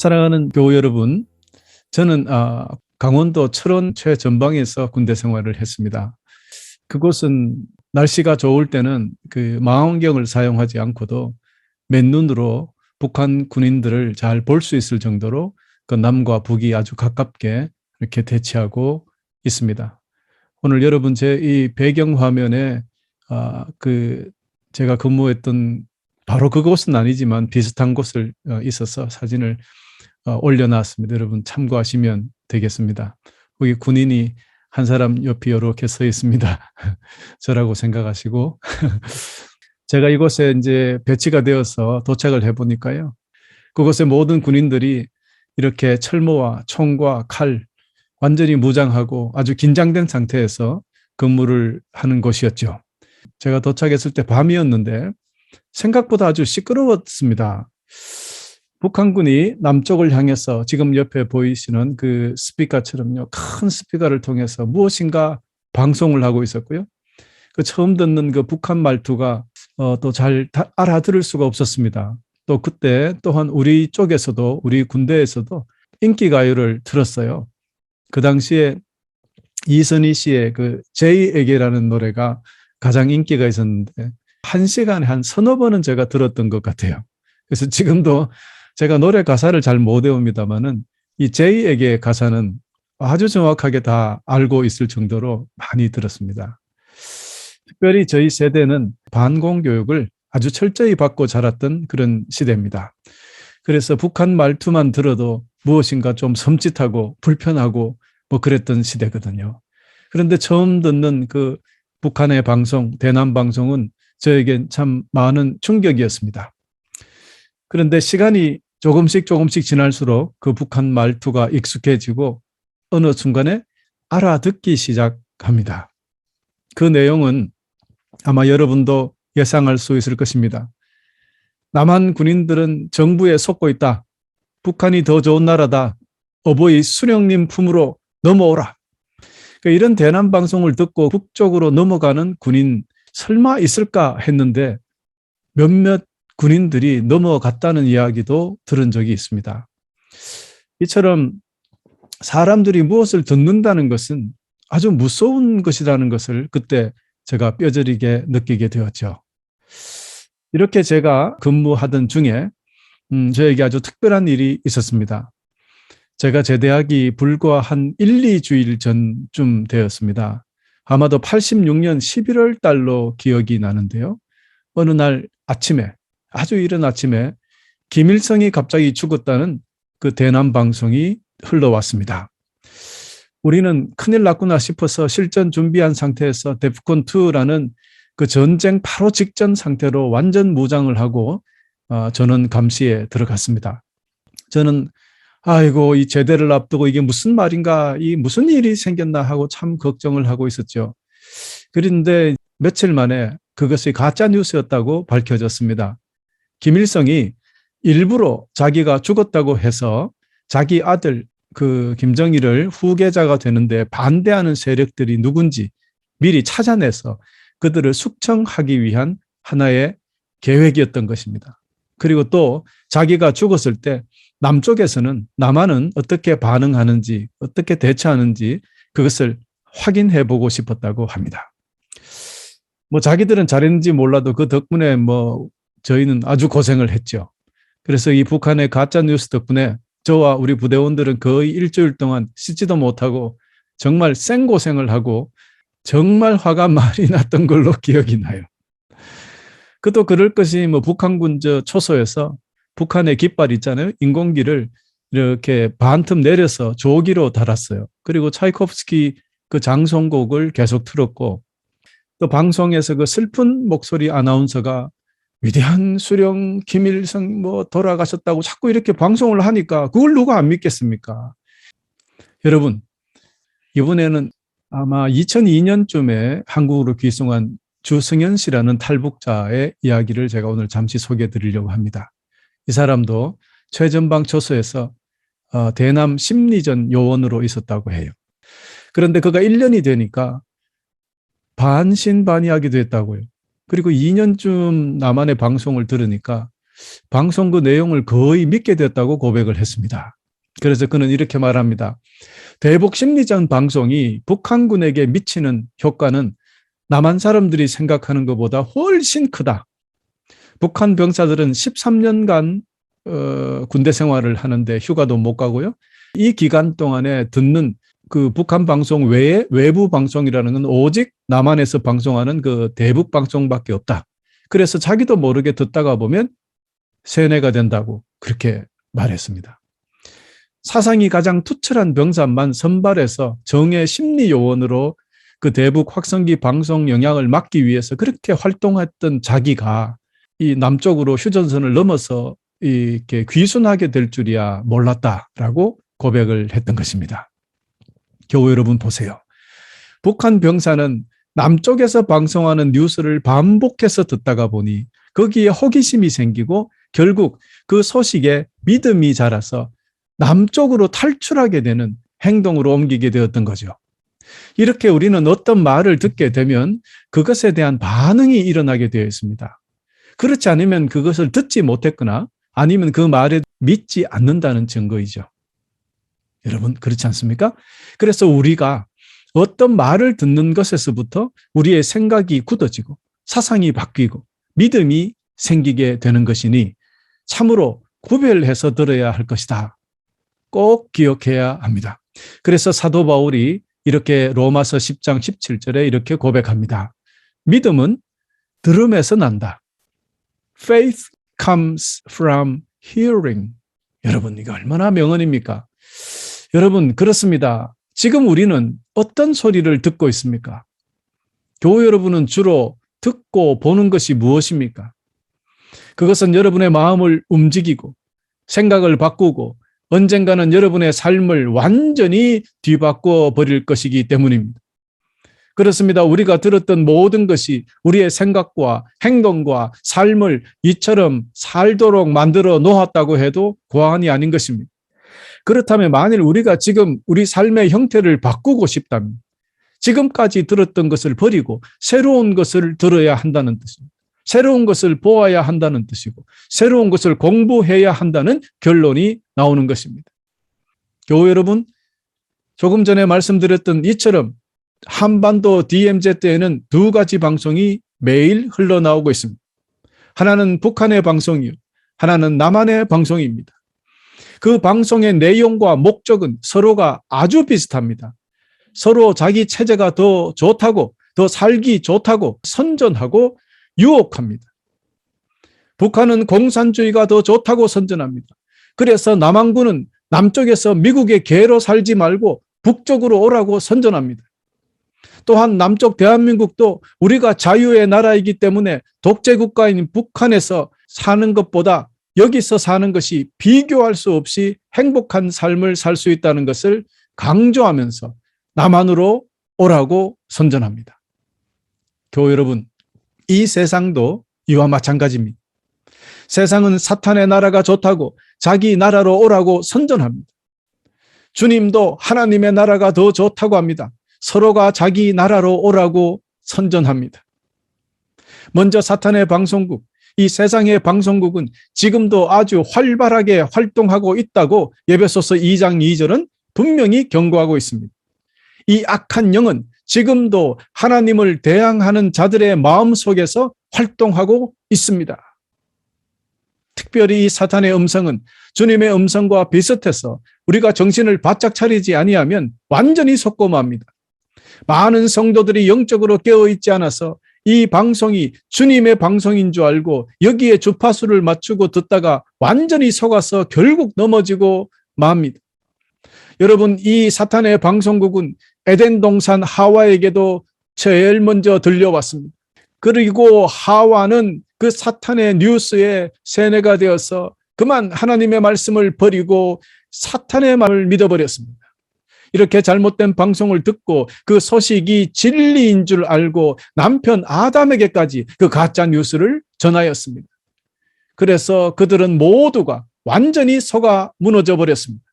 사랑하는 교우 여러분, 저는 강원도 철원 최전방에서 군대 생활을 했습니다. 그곳은 날씨가 좋을 때는 그 망원경을 사용하지 않고도 맨눈으로 북한 군인들을 잘 볼 수 있을 정도로 그 남과 북이 아주 가깝게 이렇게 대치하고 있습니다. 오늘 여러분 제 이 배경 화면에 제가 근무했던 바로 그곳은 아니지만 비슷한 곳을 있어서 사진을 올려놨습니다. 여러분 참고하시면 되겠습니다. 거기 군인이 한 사람 옆이 이렇게 서 있습니다. 저라고 생각하시고 제가 이곳에 이제 배치가 되어서 도착을 해보니까요. 그곳의 모든 군인들이 이렇게 철모와 총과 칼 완전히 무장하고 아주 긴장된 상태에서 근무를 하는 곳이었죠. 제가 도착했을 때 밤이었는데 생각보다 아주 시끄러웠습니다. 북한군이 남쪽을 향해서 지금 옆에 보이시는 그 스피커처럼요, 큰 스피커를 통해서 무엇인가 방송을 하고 있었고요. 그 처음 듣는 그 북한 말투가 또 잘 알아들을 수가 없었습니다. 또 그때 또한 우리 쪽에서도, 우리 군대에서도 인기가요를 틀었어요. 그 당시에 이선희 씨의 그 제이에게라는 노래가 가장 인기가 있었는데 한 시간에 한 서너 번은 제가 들었던 것 같아요. 그래서 지금도 제가 노래 가사를 잘 못 외웁니다만은 이 제이에게 가사는 아주 정확하게 다 알고 있을 정도로 많이 들었습니다. 특별히 저희 세대는 반공 교육을 아주 철저히 받고 자랐던 그런 시대입니다. 그래서 북한 말투만 들어도 무엇인가 좀 섬찟하고 불편하고 뭐 그랬던 시대거든요. 그런데 처음 듣는 그 북한의 방송, 대남 방송은 저에겐 참 많은 충격이었습니다. 그런데 시간이 조금씩 지날수록 그 북한 말투가 익숙해지고 어느 순간에 알아듣기 시작합니다. 그 내용은 아마 여러분도 예상할 수 있을 것입니다. 남한 군인들은 정부에 속고 있다. 북한이 더 좋은 나라다. 어버이 수령님 품으로 넘어오라. 이런 대남 방송을 듣고 북쪽으로 넘어가는 군인 설마 있을까 했는데 몇몇 군인들이 넘어갔다는 이야기도 들은 적이 있습니다. 이처럼 사람들이 무엇을 듣는다는 것은 아주 무서운 것이라는 것을 그때 제가 뼈저리게 느끼게 되었죠. 이렇게 제가 근무하던 중에 저에게 아주 특별한 일이 있었습니다. 제가 제대하기 불과 한 1, 2주일 전쯤 되었습니다. 아마도 86년 11월 달로 기억이 나는데요. 어느 날 아침에, 아주 이른 아침에 김일성이 갑자기 죽었다는 그 대남 방송이 흘러왔습니다. 우리는 큰일 났구나 싶어서 실전 준비한 상태에서 데프콘2라는 그 전쟁 바로 직전 상태로 완전 무장을 하고 저는 감시에 들어갔습니다. 저는 아이고 이 제대를 앞두고 이게 무슨 말인가, 이 무슨 일이 생겼나 하고 참 걱정을 하고 있었죠. 그런데 며칠 만에 그것이 가짜 뉴스였다고 밝혀졌습니다. 김일성이 일부러 자기가 죽었다고 해서 자기 아들 그 김정일을 후계자가 되는데 반대하는 세력들이 누군지 미리 찾아내서 그들을 숙청하기 위한 하나의 계획이었던 것입니다. 그리고 또 자기가 죽었을 때 남쪽에서는 남한은 어떻게 반응하는지, 어떻게 대처하는지 그것을 확인해 보고 싶었다고 합니다. 뭐 자기들은 잘했는지 몰라도 그 덕분에 뭐 저희는 아주 고생을 했죠. 그래서 이 북한의 가짜 뉴스 덕분에 저와 우리 부대원들은 거의 일주일 동안 씻지도 못하고 정말 생고생을 하고 정말 화가 많이 났던 걸로 기억이 나요. 그도 그럴 것이 뭐 북한군 초소에서 북한의 깃발 있잖아요. 인공기를 이렇게 반틈 내려서 조기로 달았어요. 그리고 차이코프스키 그 장송곡을 계속 틀었고 또 방송에서 그 슬픈 목소리 아나운서가 위대한 수령 김일성 뭐 돌아가셨다고 자꾸 이렇게 방송을 하니까 그걸 누가 안 믿겠습니까? 여러분, 이번에는 아마 2002년쯤에 한국으로 귀송한 주승현 씨라는 탈북자의 이야기를 제가 오늘 잠시 소개해 드리려고 합니다. 이 사람도 최전방 초소에서 대남 심리전 요원으로 있었다고 해요. 그런데 그가 1년이 되니까 반신반의하게 됐다고요. 그리고 2년쯤 남한의 방송을 들으니까 방송 그 내용을 거의 믿게 됐다고 고백을 했습니다. 그래서 그는 이렇게 말합니다. 대북 심리전 방송이 북한군에게 미치는 효과는 남한 사람들이 생각하는 것보다 훨씬 크다. 북한 병사들은 13년간 군대 생활을 하는데 휴가도 못 가고요. 이 기간 동안에 듣는 그 북한 방송 외에 외부 방송이라는 건 오직 남한에서 방송하는 그 대북 방송밖에 없다. 그래서 자기도 모르게 듣다가 보면 세뇌가 된다고 그렇게 말했습니다. 사상이 가장 투철한 병사만 선발해서 정예 심리 요원으로 그 대북 확성기 방송 영향을 막기 위해서 그렇게 활동했던 자기가 이 남쪽으로 휴전선을 넘어서 이렇게 귀순하게 될 줄이야 몰랐다라고 고백을 했던 것입니다. 교우 여러분 보세요. 북한 병사는 남쪽에서 방송하는 뉴스를 반복해서 듣다가 보니 거기에 호기심이 생기고 결국 그 소식에 믿음이 자라서 남쪽으로 탈출하게 되는 행동으로 옮기게 되었던 거죠. 이렇게 우리는 어떤 말을 듣게 되면 그것에 대한 반응이 일어나게 되어 있습니다. 그렇지 않으면 그것을 듣지 못했거나 아니면 그 말에 믿지 않는다는 증거이죠. 여러분 그렇지 않습니까? 그래서 우리가 어떤 말을 듣는 것에서부터 우리의 생각이 굳어지고 사상이 바뀌고 믿음이 생기게 되는 것이니 참으로 구별해서 들어야 할 것이다. 꼭 기억해야 합니다. 그래서 사도 바울이 이렇게 로마서 10장 17절에 이렇게 고백합니다. 믿음은 들음에서 난다. Faith comes from hearing. 여러분 이거 얼마나 명언입니까? 여러분 그렇습니다. 지금 우리는 어떤 소리를 듣고 있습니까? 교우 여러분은 주로 듣고 보는 것이 무엇입니까? 그것은 여러분의 마음을 움직이고 생각을 바꾸고 언젠가는 여러분의 삶을 완전히 뒤바꿔 버릴 것이기 때문입니다. 그렇습니다. 우리가 들었던 모든 것이 우리의 생각과 행동과 삶을 이처럼 살도록 만들어 놓았다고 해도 과언이 아닌 것입니다. 그렇다면 만일 우리가 지금 우리 삶의 형태를 바꾸고 싶다면 지금까지 들었던 것을 버리고 새로운 것을 들어야 한다는 뜻입니다. 새로운 것을 보아야 한다는 뜻이고 새로운 것을 공부해야 한다는 결론이 나오는 것입니다. 교우 여러분, 조금 전에 말씀드렸던 이처럼 한반도 DMZ 때에는 두 가지 방송이 매일 흘러나오고 있습니다. 하나는 북한의 방송이요. 하나는 남한의 방송입니다. 그 방송의 내용과 목적은 서로가 아주 비슷합니다. 서로 자기 체제가 더 좋다고, 더 살기 좋다고 선전하고 유혹합니다. 북한은 공산주의가 더 좋다고 선전합니다. 그래서 남한군은 남쪽에서 미국의 개로 살지 말고 북쪽으로 오라고 선전합니다. 또한 남쪽 대한민국도 우리가 자유의 나라이기 때문에 독재국가인 북한에서 사는 것보다 여기서 사는 것이 비교할 수 없이 행복한 삶을 살 수 있다는 것을 강조하면서 남한으로 오라고 선전합니다. 교우 여러분, 이 세상도 이와 마찬가지입니다. 세상은 사탄의 나라가 좋다고 자기 나라로 오라고 선전합니다. 주님도 하나님의 나라가 더 좋다고 합니다. 서로가 자기 나라로 오라고 선전합니다. 먼저 사탄의 방송국, 이 세상의 방송국은 지금도 아주 활발하게 활동하고 있다고 에베소서 2장 2절은 분명히 경고하고 있습니다. 이 악한 영은 지금도 하나님을 대항하는 자들의 마음속에서 활동하고 있습니다. 특별히 이 사탄의 음성은 주님의 음성과 비슷해서 우리가 정신을 바짝 차리지 아니하면 완전히 속고맙니다. 많은 성도들이 영적으로 깨어있지 않아서 이 방송이 주님의 방송인 줄 알고 여기에 주파수를 맞추고 듣다가 완전히 속아서 결국 넘어지고 맙니다. 여러분, 이 사탄의 방송국은 에덴 동산 하와에게도 제일 먼저 들려왔습니다. 그리고 하와는 그 사탄의 뉴스에 세뇌가 되어서 그만 하나님의 말씀을 버리고 사탄의 말을 믿어버렸습니다. 이렇게 잘못된 방송을 듣고 그 소식이 진리인 줄 알고 남편 아담에게까지 그 가짜 뉴스를 전하였습니다. 그래서 그들은 모두가 완전히 속아 무너져 버렸습니다.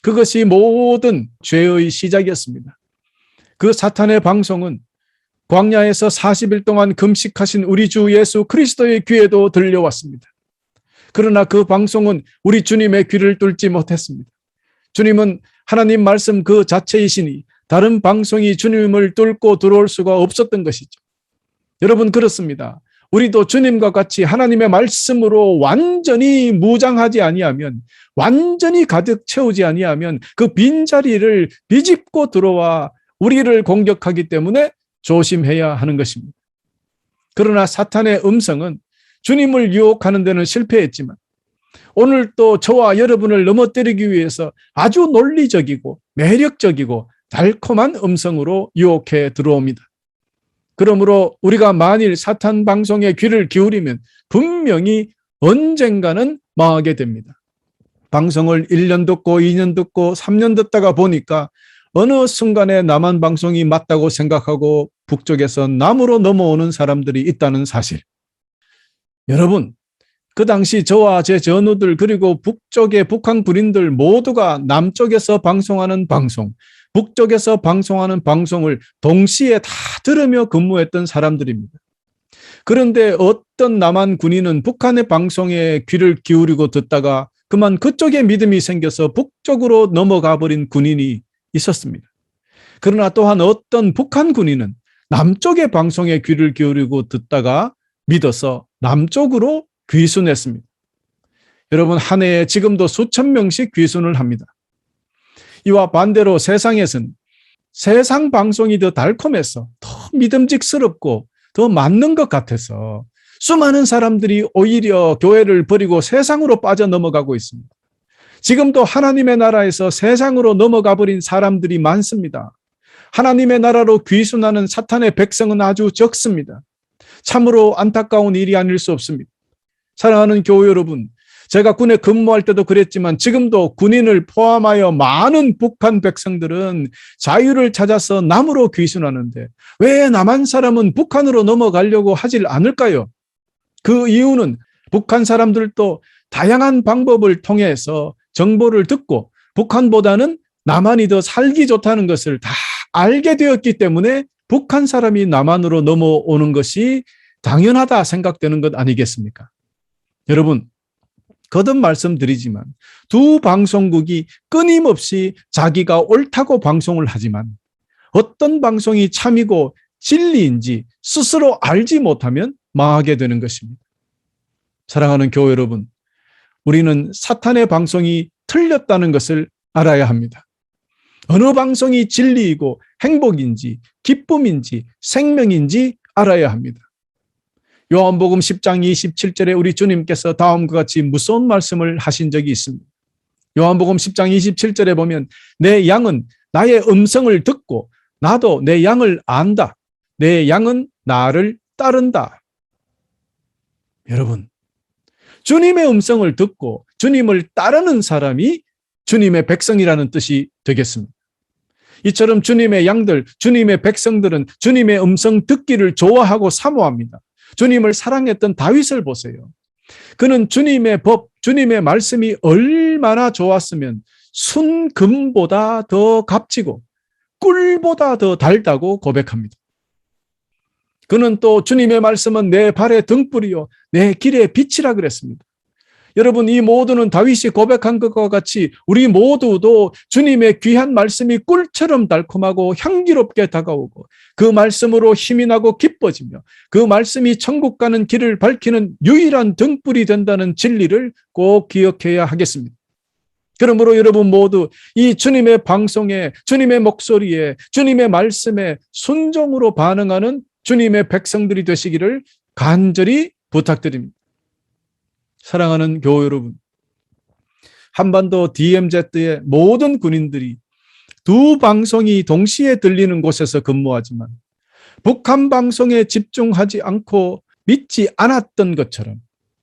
그것이 모든 죄의 시작이었습니다. 그 사탄의 방송은 광야에서 40일 동안 금식하신 우리 주 예수 그리스도의 귀에도 들려왔습니다. 그러나 그 방송은 우리 주님의 귀를 뚫지 못했습니다. 주님은 하나님 말씀 그 자체이시니 다른 방송이 주님을 뚫고 들어올 수가 없었던 것이죠. 여러분, 그렇습니다. 우리도 주님과 같이 하나님의 말씀으로 완전히 무장하지 아니하면, 완전히 가득 채우지 아니하면 그 빈자리를 비집고 들어와 우리를 공격하기 때문에 조심해야 하는 것입니다. 그러나 사탄의 음성은 주님을 유혹하는 데는 실패했지만 오늘 또 저와 여러분을 넘어뜨리기 위해서 아주 논리적이고 매력적이고 달콤한 음성으로 유혹해 들어옵니다. 그러므로 우리가 만일 사탄 방송에 귀를 기울이면 분명히 언젠가는 망하게 됩니다. 방송을 1년 듣고 2년 듣고 3년 듣다가 보니까 어느 순간에 남한 방송이 맞다고 생각하고 북쪽에서 남으로 넘어오는 사람들이 있다는 사실. 여러분, 그 당시 저와 제 전우들 그리고 북쪽의 북한 군인들 모두가 남쪽에서 방송하는 방송, 북쪽에서 방송하는 방송을 동시에 다 들으며 근무했던 사람들입니다. 그런데 어떤 남한 군인은 북한의 방송에 귀를 기울이고 듣다가 그만 그쪽에 믿음이 생겨서 북쪽으로 넘어가 버린 군인이 있었습니다. 그러나 또한 어떤 북한 군인은 남쪽의 방송에 귀를 기울이고 듣다가 믿어서 남쪽으로 귀순했습니다. 여러분, 한 해에 지금도 수천 명씩 귀순을 합니다. 이와 반대로 세상에서는 세상 방송이 더 달콤해서 더 믿음직스럽고 더 맞는 것 같아서 수많은 사람들이 오히려 교회를 버리고 세상으로 빠져넘어가고 있습니다. 지금도 하나님의 나라에서 세상으로 넘어가 버린 사람들이 많습니다. 하나님의 나라로 귀순하는 사탄의 백성은 아주 적습니다. 참으로 안타까운 일이 아닐 수 없습니다. 사랑하는 교회 여러분, 제가 군에 근무할 때도 그랬지만 지금도 군인을 포함하여 많은 북한 백성들은 자유를 찾아서 남으로 귀순하는데 왜 남한 사람은 북한으로 넘어가려고 하질 않을까요? 그 이유는 북한 사람들도 다양한 방법을 통해서 정보를 듣고 북한보다는 남한이 더 살기 좋다는 것을 다 알게 되었기 때문에 북한 사람이 남한으로 넘어오는 것이 당연하다 생각되는 것 아니겠습니까? 여러분, 거듭 말씀드리지만 두 방송국이 끊임없이 자기가 옳다고 방송을 하지만 어떤 방송이 참이고 진리인지 스스로 알지 못하면 망하게 되는 것입니다. 사랑하는 교회 여러분, 우리는 사탄의 방송이 틀렸다는 것을 알아야 합니다. 어느 방송이 진리이고 행복인지 기쁨인지 생명인지 알아야 합니다. 요한복음 10장 27절에 우리 주님께서 다음과 같이 무서운 말씀을 하신 적이 있습니다. 요한복음 10장 27절에 보면 내 양은 나의 음성을 듣고 나도 내 양을 안다. 내 양은 나를 따른다. 여러분, 주님의 음성을 듣고 주님을 따르는 사람이 주님의 백성이라는 뜻이 되겠습니다. 이처럼 주님의 양들, 주님의 백성들은 주님의 음성 듣기를 좋아하고 사모합니다. 주님을 사랑했던 다윗을 보세요. 그는 주님의 법, 주님의 말씀이 얼마나 좋았으면 순금보다 더 값지고 꿀보다 더 달다고 고백합니다. 그는 또 주님의 말씀은 내 발의 등불이요 내 길의 빛이라 그랬습니다. 여러분, 이 모두는 다윗이 고백한 것과 같이 우리 모두도 주님의 귀한 말씀이 꿀처럼 달콤하고 향기롭게 다가오고 그 말씀으로 힘이 나고 기뻐지며 그 말씀이 천국 가는 길을 밝히는 유일한 등불이 된다는 진리를 꼭 기억해야 하겠습니다. 그러므로 여러분 모두 이 주님의 방송에, 주님의 목소리에, 주님의 말씀에 순종으로 반응하는 주님의 백성들이 되시기를 간절히 부탁드립니다. 사랑하는 교회 여러분, 한반도 DMZ의 모든 군인들이 두 방송이 동시에 들리는 곳에서 근무하지만 북한 방송에 집중하지 않고 믿지 않았던 것처럼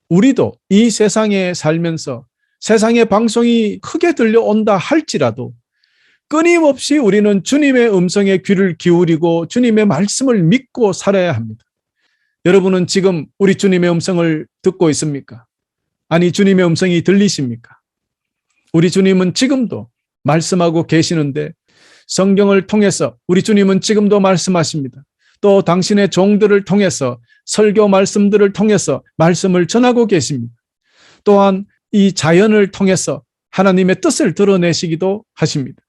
우리도 이 세상에 살면서 세상의 방송이 크게 들려온다 할지라도 끊임없이 우리는 주님의 음성에 귀를 기울이고 주님의 말씀을 믿고 살아야 합니다. 여러분은 지금 우리 주님의 음성을 듣고 있습니까? 아니, 주님의 음성이 들리십니까? 우리 주님은 지금도 말씀하고 계시는데 성경을 통해서 우리 주님은 지금도 말씀하십니다. 또 당신의 종들을 통해서 설교 말씀들을 통해서 말씀을 전하고 계십니다. 또한 이 자연을 통해서 하나님의 뜻을 드러내시기도 하십니다.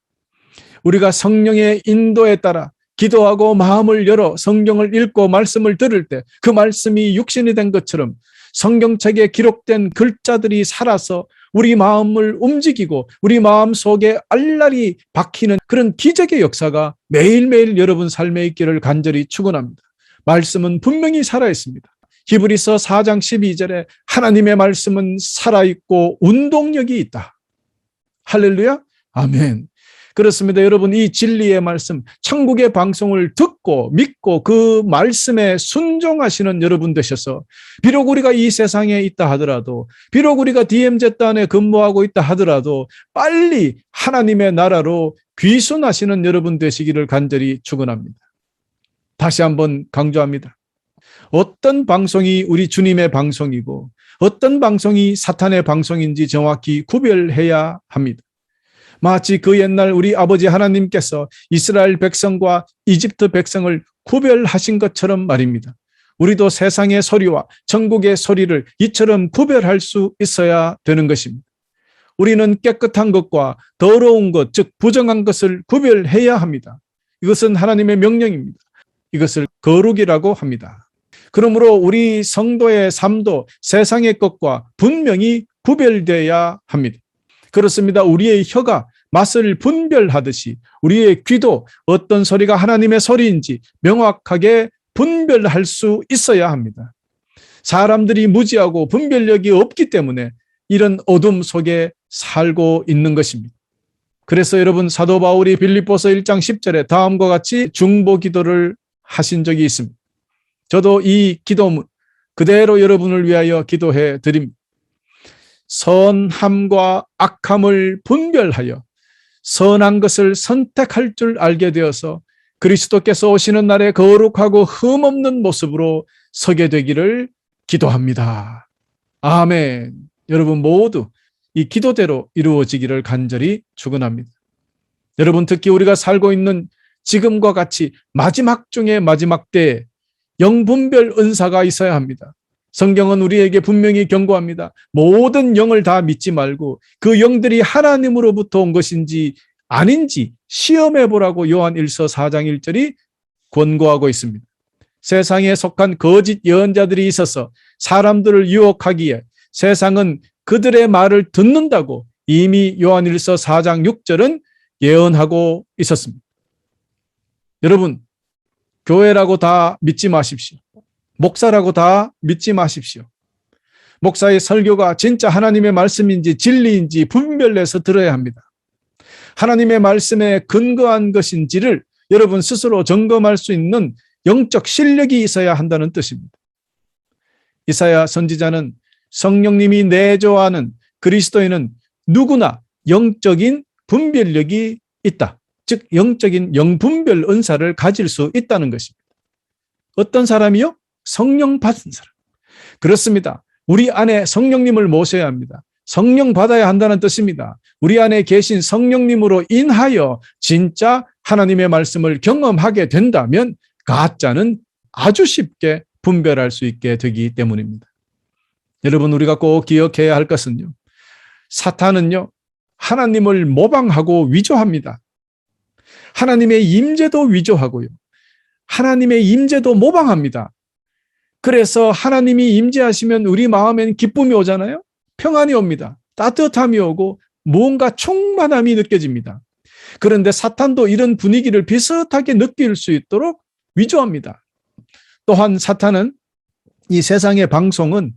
우리가 성령의 인도에 따라 기도하고 마음을 열어 성경을 읽고 말씀을 들을 때 그 말씀이 육신이 된 것처럼 성경책에 기록된 글자들이 살아서 우리 마음을 움직이고 우리 마음 속에 알랄이 박히는 그런 기적의 역사가 매일매일 여러분 삶에 있기를 간절히 축원합니다. 말씀은 분명히 살아있습니다. 히브리서 4장 12절에 하나님의 말씀은 살아있고 운동력이 있다. 할렐루야. 아멘. 그렇습니다. 여러분, 이 진리의 말씀, 천국의 방송을 듣고 믿고 그 말씀에 순종하시는 여러분 되셔서 비록 우리가 이 세상에 있다 하더라도, 비록 우리가 DMZ단에 근무하고 있다 하더라도 빨리 하나님의 나라로 귀순하시는 여러분 되시기를 간절히 축원합니다. 다시 한번 강조합니다. 어떤 방송이 우리 주님의 방송이고 어떤 방송이 사탄의 방송인지 정확히 구별해야 합니다. 마치 그 옛날 우리 아버지 하나님께서 이스라엘 백성과 이집트 백성을 구별하신 것처럼 말입니다. 우리도 세상의 소리와 천국의 소리를 이처럼 구별할 수 있어야 되는 것입니다. 우리는 깨끗한 것과 더러운 것, 즉 부정한 것을 구별해야 합니다. 이것은 하나님의 명령입니다. 이것을 거룩이라고 합니다. 그러므로 우리 성도의 삶도 세상의 것과 분명히 구별되어야 합니다. 그렇습니다. 우리의 혀가 맛을 분별하듯이 우리의 귀도 어떤 소리가 하나님의 소리인지 명확하게 분별할 수 있어야 합니다. 사람들이 무지하고 분별력이 없기 때문에 이런 어둠 속에 살고 있는 것입니다. 그래서 여러분, 사도 바울이 빌립보서 1장 10절에 다음과 같이 중보 기도를 하신 적이 있습니다. 저도 이 기도문 그대로 여러분을 위하여 기도해 드립니다. 선함과 악함을 분별하여 선한 것을 선택할 줄 알게 되어서 그리스도께서 오시는 날에 거룩하고 흠없는 모습으로 서게 되기를 기도합니다. 아멘. 여러분 모두 이 기도대로 이루어지기를 간절히 축원합니다. 여러분, 특히 우리가 살고 있는 지금과 같이 마지막 중에 마지막 때에 영분별 은사가 있어야 합니다. 성경은 우리에게 분명히 경고합니다. 모든 영을 다 믿지 말고 그 영들이 하나님으로부터 온 것인지 아닌지 시험해 보라고 요한 1서 4장 1절이 권고하고 있습니다. 세상에 속한 거짓 예언자들이 있어서 사람들을 유혹하기에 세상은 그들의 말을 듣는다고 이미 요한 1서 4장 6절은 예언하고 있었습니다. 여러분, 교회라고 다 믿지 마십시오. 목사라고 다 믿지 마십시오. 목사의 설교가 진짜 하나님의 말씀인지 진리인지 분별해서 들어야 합니다. 하나님의 말씀에 근거한 것인지를 여러분 스스로 점검할 수 있는 영적 실력이 있어야 한다는 뜻입니다. 이사야 선지자는 성령님이 내조하는 그리스도인은 누구나 영적인 분별력이 있다. 즉 영적인 영분별 은사를 가질 수 있다는 것입니다. 어떤 사람이요? 성령 받은 사람. 그렇습니다. 우리 안에 성령님을 모셔야 합니다. 성령 받아야 한다는 뜻입니다. 우리 안에 계신 성령님으로 인하여 진짜 하나님의 말씀을 경험하게 된다면 가짜는 아주 쉽게 분별할 수 있게 되기 때문입니다. 여러분, 우리가 꼭 기억해야 할 것은요, 사탄은요 하나님을 모방하고 위조합니다. 하나님의 임재도 위조하고요, 하나님의 임재도 모방합니다. 그래서 하나님이 임재하시면 우리 마음에는 기쁨이 오잖아요. 평안이 옵니다. 따뜻함이 오고 무언가 충만함이 느껴집니다. 그런데 사탄도 이런 분위기를 비슷하게 느낄 수 있도록 위조합니다. 또한 사탄은 이 세상의 방송은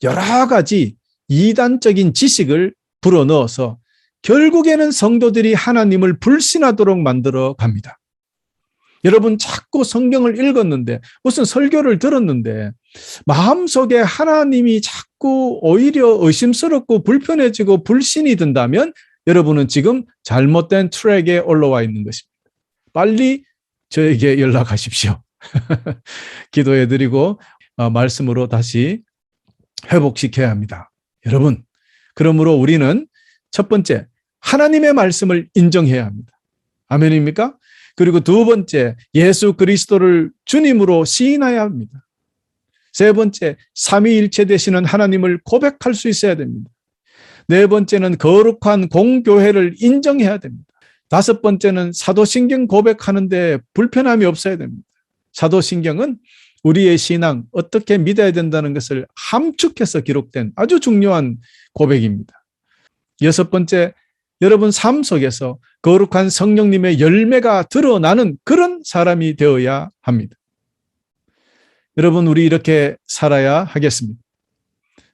여러 가지 이단적인 지식을 불어넣어서 결국에는 성도들이 하나님을 불신하도록 만들어 갑니다. 여러분, 자꾸 성경을 읽었는데 무슨 설교를 들었는데 마음속에 하나님이 자꾸 오히려 의심스럽고 불편해지고 불신이 든다면 여러분은 지금 잘못된 트랙에 올라와 있는 것입니다. 빨리 저에게 연락하십시오. 기도해드리고 말씀으로 다시 회복시켜야 합니다. 여러분, 그러므로 우리는 첫 번째, 하나님의 말씀을 인정해야 합니다. 아멘입니까? 그리고 두 번째, 예수 그리스도를 주님으로 시인해야 합니다. 세 번째, 삼위일체 되시는 하나님을 고백할 수 있어야 됩니다. 네 번째는 거룩한 공교회를 인정해야 됩니다. 다섯 번째는 사도신경 고백하는데 불편함이 없어야 됩니다. 사도신경은 우리의 신앙, 어떻게 믿어야 된다는 것을 함축해서 기록된 아주 중요한 고백입니다. 여섯 번째, 여러분 삶 속에서 거룩한 성령님의 열매가 드러나는 그런 사람이 되어야 합니다. 여러분, 우리 이렇게 살아야 하겠습니다.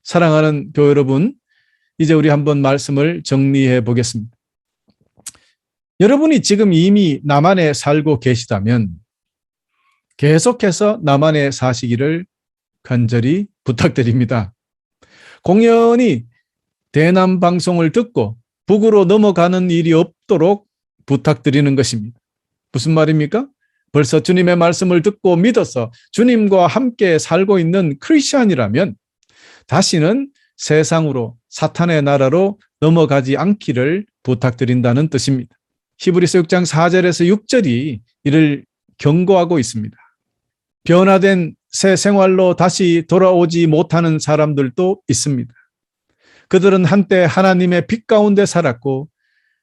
사랑하는 교회 여러분, 이제 우리 한번 말씀을 정리해 보겠습니다. 여러분이 지금 이미 남한에 살고 계시다면 계속해서 남한에 사시기를 간절히 부탁드립니다. 공연히 대남 방송을 듣고 북으로 넘어가는 일이 없도록 부탁드리는 것입니다. 무슨 말입니까? 벌써 주님의 말씀을 듣고 믿어서 주님과 함께 살고 있는 크리스찬이라면 다시는 세상으로 사탄의 나라로 넘어가지 않기를 부탁드린다는 뜻입니다. 히브리서 6장 4절에서 6절이 이를 경고하고 있습니다. 변화된 새 생활로 다시 돌아오지 못하는 사람들도 있습니다. 그들은 한때 하나님의 빛 가운데 살았고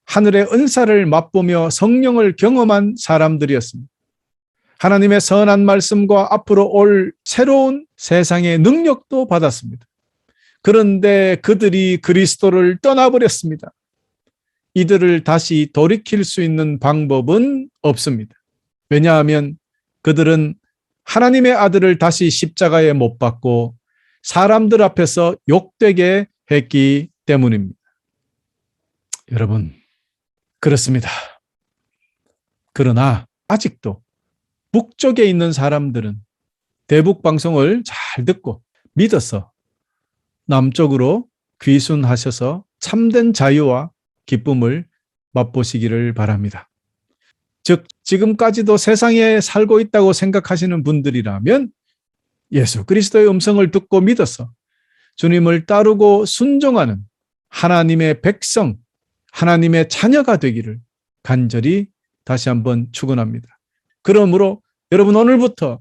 하늘의 은사를 맛보며 성령을 경험한 사람들이었습니다. 하나님의 선한 말씀과 앞으로 올 새로운 세상의 능력도 받았습니다. 그런데 그들이 그리스도를 떠나버렸습니다. 이들을 다시 돌이킬 수 있는 방법은 없습니다. 왜냐하면 그들은 하나님의 아들을 다시 십자가에 못 박고 사람들 앞에서 욕되게 했기 때문입니다. 여러분, 그렇습니다. 그러나 아직도 북쪽에 있는 사람들은 대북 방송을 잘 듣고 믿어서 남쪽으로 귀순하셔서 참된 자유와 기쁨을 맛보시기를 바랍니다. 즉, 지금까지도 세상에 살고 있다고 생각하시는 분들이라면 예수 그리스도의 음성을 듣고 믿어서 주님을 따르고 순종하는 하나님의 백성, 하나님의 자녀가 되기를 간절히 다시 한번 축원합니다. 그러므로 여러분, 오늘부터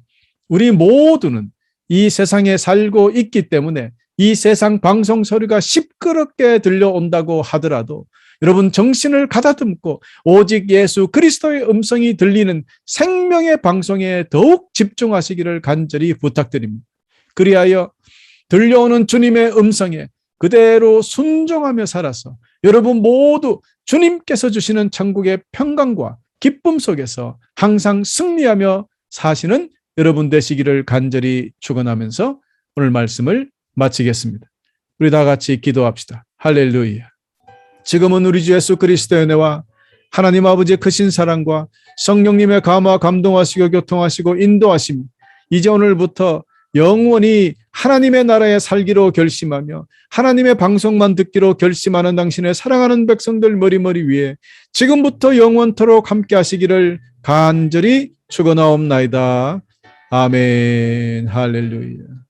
우리 모두는 이 세상에 살고 있기 때문에 이 세상 방송 소리가 시끄럽게 들려온다고 하더라도 여러분, 정신을 가다듬고 오직 예수 그리스도의 음성이 들리는 생명의 방송에 더욱 집중하시기를 간절히 부탁드립니다. 그리하여 들려오는 주님의 음성에 그대로 순종하며 살아서 여러분 모두 주님께서 주시는 천국의 평강과 기쁨 속에서 항상 승리하며 사시는 여러분 되시기를 간절히 축원하면서 오늘 말씀을 마치겠습니다. 우리 다 같이 기도합시다. 할렐루야. 지금은 우리 주 예수 그리스도의 은혜와 하나님 아버지의 크신 사랑과 성령님의 감화 감동하시고 교통하시고 인도하심이 이제 오늘부터 영원히 하나님의 나라에 살기로 결심하며 하나님의 방송만 듣기로 결심하는 당신의 사랑하는 백성들 머리머리 위에 지금부터 영원토록 함께 하시기를 간절히 축원하옵나이다. 아멘. 할렐루야.